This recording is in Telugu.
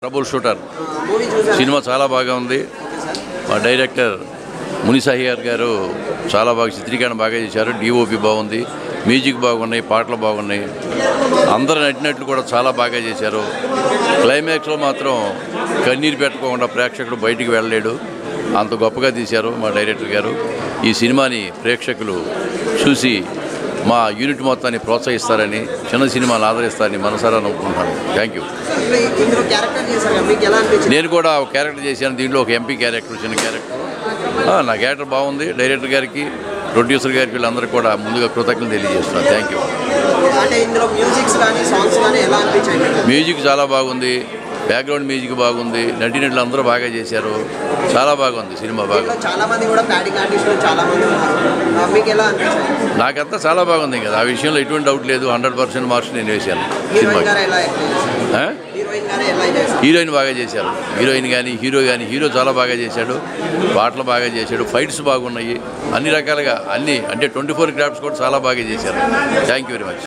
ట్రబుల్ షూటర్ సినిమా చాలా బాగా ఉంది. మా డైరెక్టర్ మునిసాహియార్ గారు చాలా బాగా చిత్రీకరణ బాగా చేశారు. డిఓపి బాగుంది, మ్యూజిక్ బాగున్నాయి, పాటలు బాగున్నాయి, అందరూ నటినట్లు కూడా చాలా బాగా చేశారు. క్లైమాక్స్లో మాత్రం కన్నీరు పెట్టుకోకుండా ప్రేక్షకుడు బయటికి వెళ్ళలేడు, అంత గొప్పగా తీశారు మా డైరెక్టర్ గారు. ఈ సినిమాని ప్రేక్షకులు చూసి మా యూనిట్ మొత్తాన్ని ప్రోత్సహిస్తారని, చిన్న సినిమాలు ఆదరిస్తారని మనసారా నమ్ముకుంటాను. Thank you. నేను కూడా ఒక క్యారెక్టర్ చేశాను దీంట్లో, ఒక ఎంపీ క్యారెక్టర్, చిన్న క్యారెక్టర్. నా క్యారెక్టర్ బాగుంది. డైరెక్టర్ గారికి, ప్రొడ్యూసర్ గారికి, వీళ్ళందరూ కూడా ముందుగా కృతజ్ఞతలు తెలియజేస్తున్నాను. Thank you. మ్యూజిక్ చాలా బాగుంది, బ్యాక్గ్రౌండ్ మ్యూజిక్ బాగుంది, నటినట్లు అందరూ బాగా చేశారు. చాలా బాగుంది సినిమా. బాగా నాకంతా చాలా బాగుంది కదా, ఆ విషయంలో ఎటువంటి డౌట్ లేదు. 100% మార్క్స్ నేను వేశాను సినిమా. హీరోయిన్ బాగా చేశారు, హీరోయిన్ కానీ హీరో కానీ. హీరో చాలా బాగా చేశాడు, పాటలు బాగా చేశాడు, ఫైట్స్ బాగున్నాయి, అన్ని రకాలుగా అన్నీ అంటే 24 క్రాఫ్ట్స్ కూడా చాలా బాగా చేశారు. Thank you very much.